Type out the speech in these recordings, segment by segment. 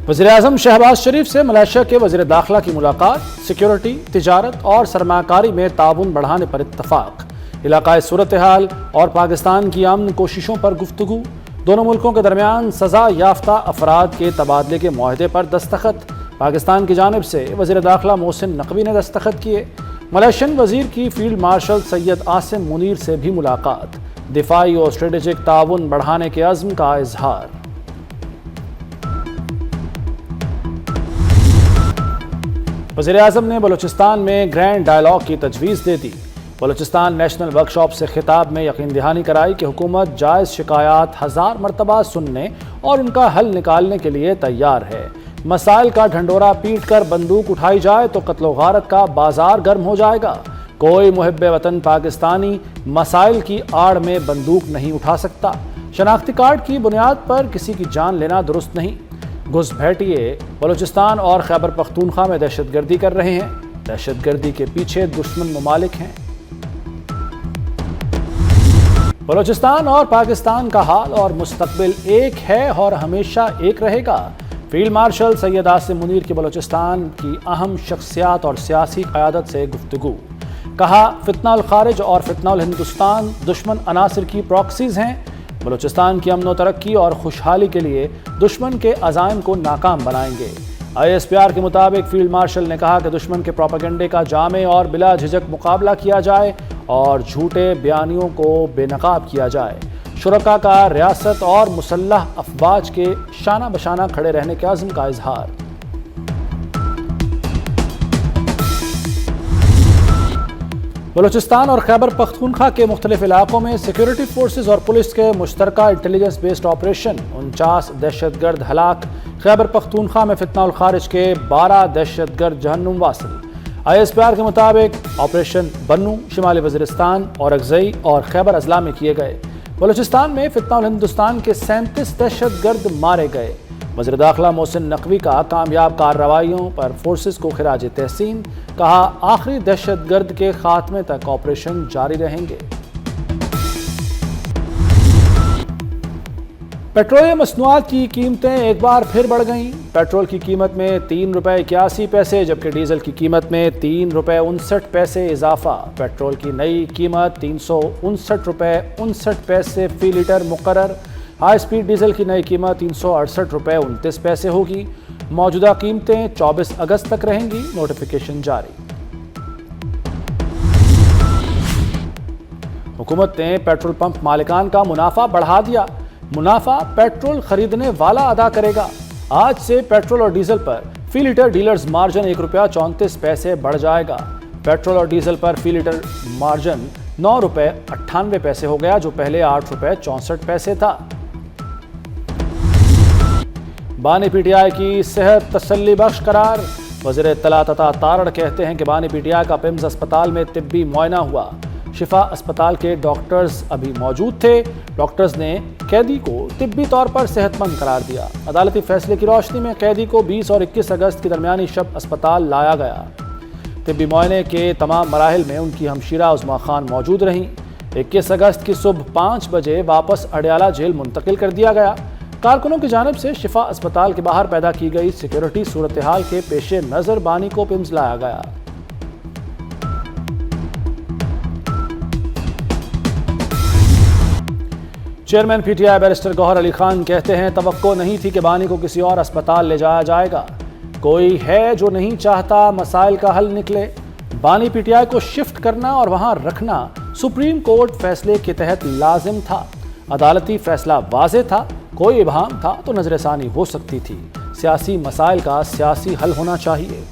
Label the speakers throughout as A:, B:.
A: वज़ीर-ए-आज़म शहबाज शरीफ से मलेशिया के वज़ीर दाखिला की मुलाकात, सिक्योरिटी, तिजारत और सरमाकारी में ताउन बढ़ाने पर इत्तफाक, इलाकाई सूरत हाल और पाकिस्तान की अमन कोशिशों पर गुफ्तगू, दोनों मुल्कों के दरमियान सज़ा याफ्ता अफराद के तबादले के मुआहदे पर दस्तखत, पाकिस्तान की जानिब से वज़ीर दाखिला मोहसिन नकवी ने दस्तखत किए। मलेशियन वज़ीर की फील्ड मार्शल सैयद आसिम मुनीर से भी मुलाकात, दिफाई और स्ट्रेटेजिक ताउन बढ़ाने के अज़्म का इजहार। वज़ीर-ए-आज़म ने बलूचिस्तान में ग्रैंड डायलॉग की तजवीज़ दे दी। बलूचिस्तान नेशनल वर्कशॉप से खिताब में यकीन दहानी कराई कि हुकूमत जायज़ शिकायत 1000 मरतबा सुनने और उनका हल निकालने के लिए तैयार है। मसाइल का ढंडोरा पीट कर बंदूक उठाई जाए तो कत्लो गारत का बाजार गर्म हो जाएगा। कोई मुहिब्बे वतन पाकिस्तानी मसाइल की आड़ में बंदूक नहीं उठा सकता। शनाख्ती कार्ड की बुनियाद पर किसी की जान लेना दुरुस्त नहीं। घुसपैठिए बलूचिस्तान और खैबर पख्तूनख्वा में दहशतगर्दी कर रहे हैं। दहशतगर्दी के पीछे दुश्मन ममालिक हैं। बलूचिस्तान और पाकिस्तान का हाल और मुस्तकबिल एक है और हमेशा एक रहेगा। फील्ड मार्शल सैयद आसिम मुनीर की बलूचिस्तान की अहम शख्सियात और सियासी क़यादत से गुफ्तगू। कहा, फितना खारिज और फितना हिंदुस्तान दुश्मन अनासिर की प्रॉक्सीज हैं। बलूचिस्तान की अमन तरक्की और खुशहाली के लिए दुश्मन के अज़ाइम को नाकाम बनाएंगे। ISPR के मुताबिक फील्ड मार्शल ने कहा कि दुश्मन के प्रोपेगेंडे का जामे और बिला झिझक मुकाबला किया जाए और झूठे बयानियों को बेनकाब किया जाए। शुरका का रियासत और मुसल्लह अफवाज के शाना बशाना खड़े रहने के अज़्म का इजहार। बलूचिस्तान और खैबर पख्तूनख्वा के मुख्तलिफ इलाकों में सिक्योरिटी फोर्सेज और पुलिस के मुश्तरका इंटेलिजेंस बेस्ड ऑपरेशन, 49 दहशतगर्द हलाक। खैबर पख्तूनख्वा में फितना उल खारिज के 12 दहशतगर्द जहन्नुम वासिल। ISPR के मुताबिक ऑपरेशन बन्नू, शिमाली वज़ीरिस्तान और अगज़ई और खैबर अजला में किए गए। बलूचिस्तान में फितना उल हिंदुस्तान के 37 दहशतगर्द मारे गए। वज़ीर दाखिला मोहसिन नकवी का कामयाब कार्रवाइयों पर फोर्सेस को खिराज तहसीन। कहा, आखिरी दहशतगर्द के खात्मे तक ऑपरेशन जारी रहेंगे। पेट्रोलियम मसनूआत की कीमतें एक बार फिर बढ़ गईं। पेट्रोल की कीमत में 3 रुपये 81 पैसे जबकि डीजल की कीमत में 3 रुपये 59 पैसे इजाफा। पेट्रोल की नई कीमत 359 रुपये 59 पैसे फी लीटर मुकर्रर। हाई स्पीड डीजल की नई कीमत 368 रुपये 29 पैसे होगी। मौजूदा कीमतें 24 अगस्त तक रहेंगी। नोटिफिकेशन जारी। हुकूमत ने पेट्रोल पंप मालिकान का मुनाफा बढ़ा दिया। मुनाफा पेट्रोल खरीदने वाला अदा करेगा। आज से पेट्रोल और डीजल पर फी लीटर डीलर्स मार्जिन 1 रुपया 34 पैसे बढ़ जाएगा। पेट्रोल और डीजल पर फी लीटर मार्जिन 9 रुपये 98 पैसे हो गया, जो पहले 8 रुपये 64 पैसे था। बानी PTI की सेहत तसल्ली बख्श करार। वज़ीर इत्तलात अता तारड़ कहते हैं कि बानी PTI का पिम्स अस्पताल में तिब्बी मुआयना हुआ। शिफा अस्पताल के डॉक्टर्स अभी मौजूद थे। डॉक्टर्स ने कैदी को तिब्बी तौर पर सेहतमंद करार दिया। अदालती फैसले की रोशनी में कैदी को 20 और 21 अगस्त की दरमियानी शब अस्पताल लाया गया। तिब्बी मुआयने के तमाम मराहिल में उनकी हमशीरा उज़्मा खान मौजूद रहीं। 21 अगस्त की सुबह 5 बजे वापस अडयाला जेल मुंतकिल कर दिया गया। कारकुनों की जानिब से शिफा अस्पताल के बाहर पैदा की गई सिक्योरिटी सूरत हाल के पेश नज़र बानी को पिम्स लाया गया। Chairman PTI barrister Gohar Ali Khan कहते हैं, तवक्को नहीं थी कि बानी को किसी और अस्पताल ले जाया जाएगा। कोई है जो नहीं चाहता मसाइल का हल निकले। बानी PTI को शिफ्ट करना और वहां रखना सुप्रीम कोर्ट फैसले के तहत लाजिम था। अदालती फैसला वाज़ेह था। कोई इबहाम था तो नजरसानी हो सकती थी। सियासी मसाइल का सियासी हल होना चाहिए।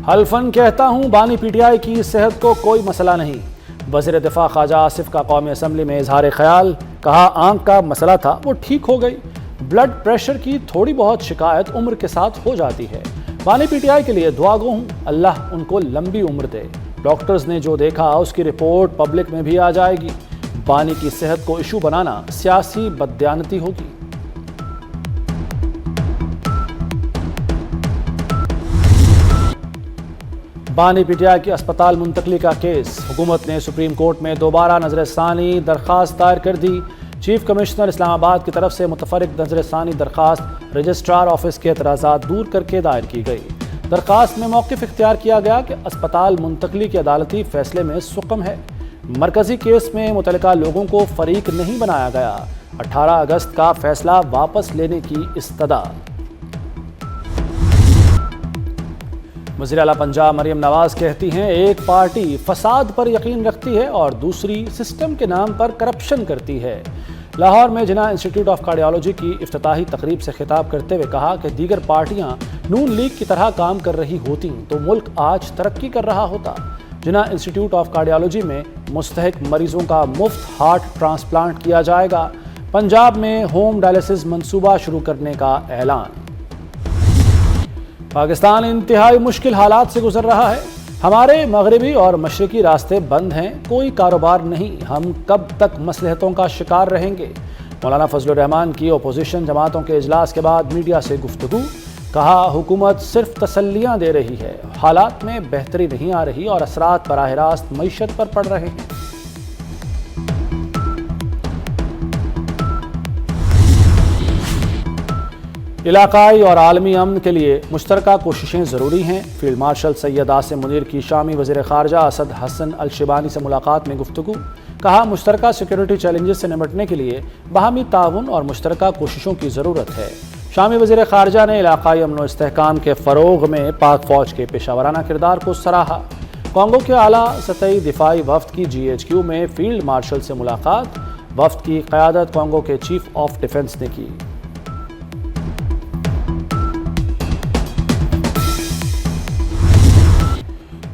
A: हल्फन कहता हूं, बानी PTI की सेहत को कोई मसला नहीं। वज़ीर दिफा ख्वाजा आसिफ का कौमी असम्बली में इजहार ख्याल। कहा, आंख का मसला था वो ठीक हो गई। ब्लड प्रेशर की थोड़ी बहुत शिकायत उम्र के साथ हो जाती है। बानी PTI के लिए दुआ गो हूँ, अल्लाह उनको लंबी उम्र दे। डॉक्टर्स ने जो देखा उसकी रिपोर्ट पब्लिक में भी आ जाएगी। बानी की सेहत को इशू बनाना सियासी बददियानती होगी। बानी PTI की अस्पताल मुंतकली का केस। हुकूमत ने सुप्रीम कोर्ट में दोबारा नजरसानी दरख्वास्त दायर कर दी। چیف کمشنر اسلام آباد کی طرف سے متفرق نظر ثانی درخواست رجسٹرار آفس کے اعتراضات دور کر کے دائر کی گئی۔ درخواست میں موقف اختیار کیا گیا کہ اسپتال منتقلی کے عدالتی فیصلے میں سقم ہے۔ مرکزی کیس میں متعلقہ لوگوں کو فریق نہیں بنایا گیا۔ 18 اگست کا فیصلہ واپس لینے کی استدعا۔ وزیر اعلیٰ پنجاب مریم نواز کہتی ہیں ایک پارٹی فساد پر یقین رکھتی ہے اور دوسری سسٹم کے نام پر کرپشن کرتی ہے۔ لاہور میں جناح انسٹیٹیوٹ آف کارڈیالوجی کی افتتاحی تقریب سے خطاب کرتے ہوئے کہا کہ دیگر پارٹیاں نون لیگ کی طرح کام کر رہی ہوتیں تو ملک آج ترقی کر رہا ہوتا۔ جناح انسٹیٹیوٹ آف کارڈیالوجی میں مستحق مریضوں کا مفت ہارٹ ٹرانسپلانٹ کیا جائے گا۔ پنجاب میں ہوم ڈائلیسس منصوبہ شروع کرنے کا اعلان۔ پاکستان انتہائی مشکل حالات سے گزر رہا ہے۔ ہمارے مغربی اور مشرقی راستے بند ہیں، کوئی کاروبار نہیں، ہم کب تک مصلحتوں کا شکار رہیں گے؟ مولانا فضل الرحمان کی اپوزیشن جماعتوں کے اجلاس کے بعد میڈیا سے گفتگو، کہا حکومت صرف تسلیاں دے رہی ہے، حالات میں بہتری نہیں آ رہی اور اثرات براہ راست معیشت پر پڑ رہے ہیں۔ علاقائی اور عالمی امن کے لیے مشترکہ کوششیں ضروری ہیں۔ فیلڈ مارشل سید عاصم منیر کی شامی وزیر خارجہ اسد حسن الشیبانی سے ملاقات میں گفتگو، کہا مشترکہ سیکیورٹی چیلنجز سے نمٹنے کے لیے باہمی تعاون اور مشترکہ کوششوں کی ضرورت ہے۔ شامی وزیر خارجہ نے علاقائی امن و استحکام کے فروغ میں پاک فوج کے پیشہ ورانہ کردار کو سراہا۔ کانگو کے اعلیٰ سطحی دفاعی وفد کی GHQ میں فیلڈ مارشل سے ملاقات، وفد کی قیادت کانگو کے چیف آف ڈیفنس نے کی۔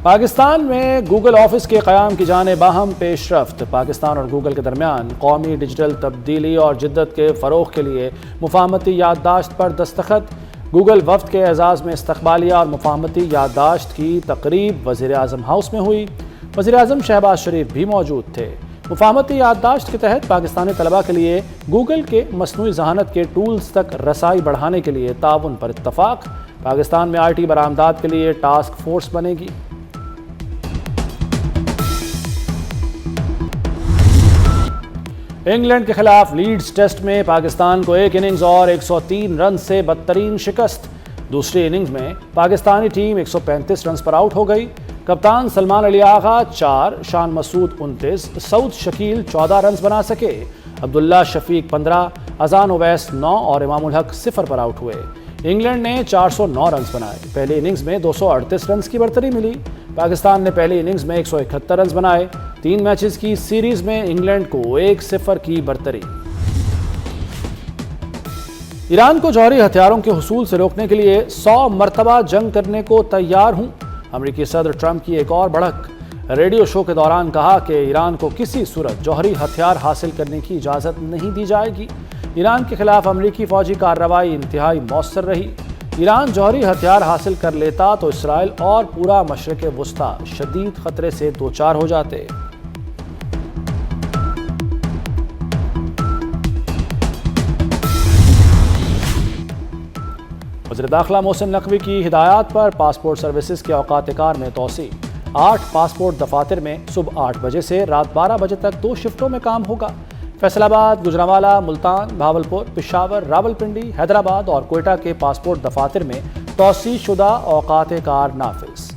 A: پاکستان میں گوگل آفس کے قیام کی جانب اہم پیش رفت۔ پاکستان اور گوگل کے درمیان قومی ڈیجیٹل تبدیلی اور جدت کے فروغ کے لیے مفاہمتی یادداشت پر دستخط۔ گوگل وفد کے اعزاز میں استقبالیہ اور مفاہمتی یادداشت کی تقریب وزیر اعظم ہاؤس میں ہوئی۔ وزیر اعظم شہباز شریف بھی موجود تھے۔ مفاہمتی یادداشت کے تحت پاکستانی طلباء کے لیے گوگل کے مصنوعی ذہانت کے ٹولز تک رسائی بڑھانے کے لیے تعاون پر اتفاق۔ پاکستان میں IT برآمدات کے لیے ٹاسک فورس بنے گی۔ انگلینڈ کے خلاف لیڈز ٹیسٹ میں پاکستان کو ایک اننگز اور 103 رن سے بدترین شکست۔ دوسری اننگز میں پاکستانی ٹیم 135 رنز پر آؤٹ ہو گئی۔ کپتان سلمان علی آغا 4، شان مسعود 29، سعود شکیل 14 رنز بنا سکے۔ عبداللہ شفیق 15، اذان اویس 9 اور امام الحق 0 پر آؤٹ ہوئے۔ انگلینڈ نے 409 رنز بنائے۔ پہلی اننگز میں 238 رنز کی برتری ملی۔ پاکستان نے پہلی اننگز میں 171 رنز بنائے۔ 3 میچز کی سیریز میں انگلینڈ کو 1-0 کی برتری۔ ایران کو جوہری ہتھیاروں کے حصول سے روکنے کے لیے 100 مرتبہ جنگ کرنے کو تیار ہوں۔ امریکی صدر ٹرمپ کی ایک اور بڑھک، ریڈیو شو کے دوران کہا کہ ایران کو کسی صورت جوہری ہتھیار حاصل کرنے کی اجازت نہیں دی جائے گی۔ ایران کے خلاف امریکی فوجی کارروائی انتہائی مؤثر رہی۔ ایران جوہری ہتھیار حاصل کر لیتا تو اسرائیل اور پورا مشرق وسطی شدید خطرے سے دوچار ہو جاتے۔ وزیر داخلہ محسن نقوی کی ہدایات پر پاسپورٹ سروسز کے اوقات کار میں توسیع۔ 8 پاسپورٹ دفاتر میں صبح 8 بجے سے رات 12 بجے تک 2 شفٹوں میں کام ہوگا۔ فیصل آباد، گوجرانوالہ، ملتان، بھاولپور، پشاور، راولپنڈی، حیدرآباد اور کوئٹہ کے پاسپورٹ دفاتر میں توسیع شدہ اوقات کار نافذ۔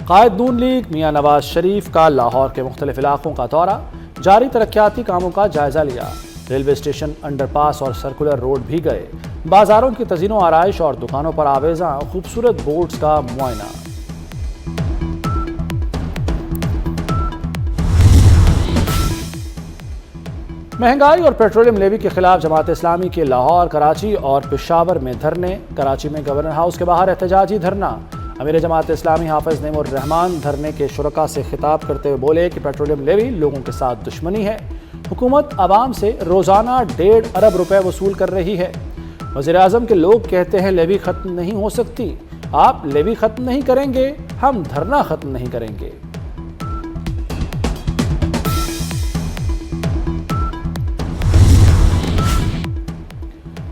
A: قائد نون لیگ میاں نواز شریف کا لاہور کے مختلف علاقوں کا دورہ، جاری ترقیاتی کاموں کا جائزہ لیا۔ ریلوے اسٹیشن، انڈر پاس اور سرکولر روڈ بھی گئے۔ بازاروں کی تزئین و آرائش اور دکانوں پر آویزاں خوبصورت بورڈز کا معائنہ۔ مہنگائی اور پیٹرولیم لیوی کے خلاف جماعت اسلامی کے لاہور، کراچی اور پشاور میں دھرنے۔ کراچی میں گورنر ہاؤس کے باہر احتجاجی دھرنا۔ امیر جماعت اسلامی حافظ نعیم الرحمان دھرنے کے شرکاء سے خطاب کرتے ہوئے بولے کہ پیٹرولیم لیوی لوگوں کے ساتھ دشمنی ہے۔ حکومت عوام سے روزانہ 1.5 ارب روپے وصول کر رہی ہے۔ وزیر اعظم کے لوگ کہتے ہیں لیوی ختم نہیں ہو سکتی۔ آپ لیوی ختم نہیں کریں گے، ہم دھرنا ختم نہیں کریں گے۔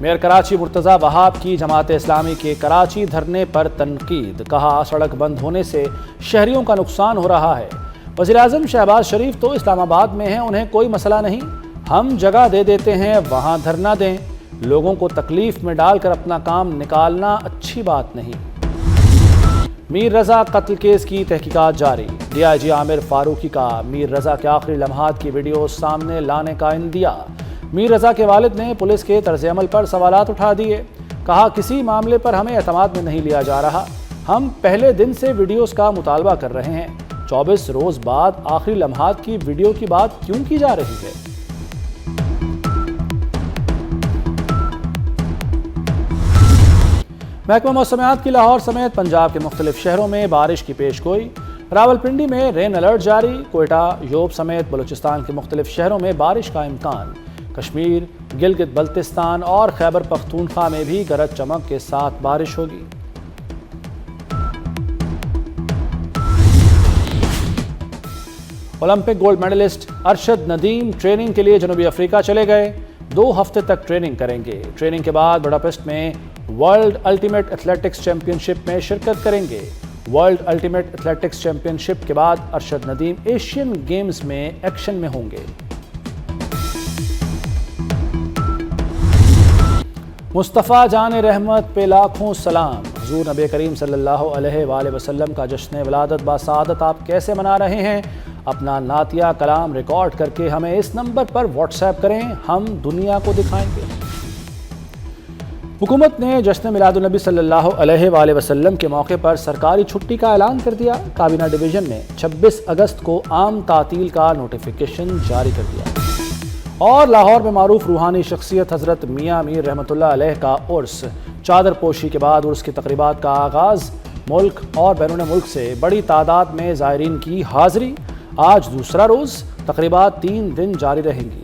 A: میئر کراچی مرتضی وہاب کی جماعت اسلامی کے کراچی دھرنے پر تنقید، کہا سڑک بند ہونے سے شہریوں کا نقصان ہو رہا ہے۔ वज़ीर-ए-आज़म शहबाज शरीफ तो इस्लामाबाद में हैं, उन्हें कोई मसला नहीं, हम जगह दे देते हैं, वहाँ धरना दें। लोगों को तकलीफ में डालकर अपना काम निकालना अच्छी बात नहीं। मीर रज़ा कत्ल केस की तहकीकात जारी। DIG आमिर फारूकी का मीर रज़ा के आखिरी लम्हात की वीडियो सामने लाने का इंदिया। मीर रज़ा के वालिद ने पुलिस के तर्ज़ अमल पर सवालात उठा दिए। कहा, किसी मामले पर हमें एतमाद में नहीं लिया जा रहा, हम पहले दिन से वीडियोस का मुतालबा कर रहे हैं। 24 रोज़ बाद आखिरी लम्हात की वीडियो की बात क्यों की जा रही है? महकमा मौसमियात की लाहौर समेत पंजाब के मुख्तलिफ शहरों में बारिश की पेशगोई। रावलपिंडी में रेन अलर्ट जारी। कोयटा, योब समेत बलूचिस्तान के मुख्तलिफ शहरों में बारिश का इम्कान। कश्मीर, गिलगित बल्तिस्तान और खैबर पख्तूनख्वा में भी गरज चमक के साथ बारिश होगी। Olympic gold medalist Arshad Nadeem training के लिए जनूबी अफ्रीका चले गए। 2 हफ्ते तक ट्रेनिंग करेंगे। ट्रेनिंग के बाद बुडापेस्ट में वर्ल्ड अल्टीमेट एथलेटिक्स चैंपियनशिप में शिरकत करेंगे। वर्ल्ड अल्टीमेट एथलेटिक्स चैंपियनशिप के बाद अरशद नदीम एशियन गेम्स में एक्शन में होंगे। मुस्तफ़ा जान रहमत पे लाखों सलाम। हुज़ूर नबी करीम सल्लल्लाहु अलैहि वसल्लम का जश्न विलादत बासआदत आप कैसे मना रहे हैं? अपना नातिया कलाम रिकॉर्ड करके हमें इस नंबर पर व्हाट्सएप करें, हम दुनिया को दिखाएंगे। हुकूमत ने जश्न मिलादुन्नबी सल्लल्लाहु अलैहि वसल्लम के मौके पर सरकारी छुट्टी का ऐलान कर दिया। काबीना डिवीज़न ने 26 अगस्त को आम तातील का नोटिफिकेशन जारी कर दिया। और लाहौर में मारूफ रूहानी शख्सियत हज़रत मियाँ मीर रहमतुल्लाह अलैह का उर्स। चादर पोशी के बाद उर्स की तकरीबात का आगाज़। मुल्क और बैरून मुल्क से बड़ी तादाद में ज़ायरीन की हाज़िरी। आज दूसरा रोज़, तकरीबात 3 दिन जारी रहेंगी।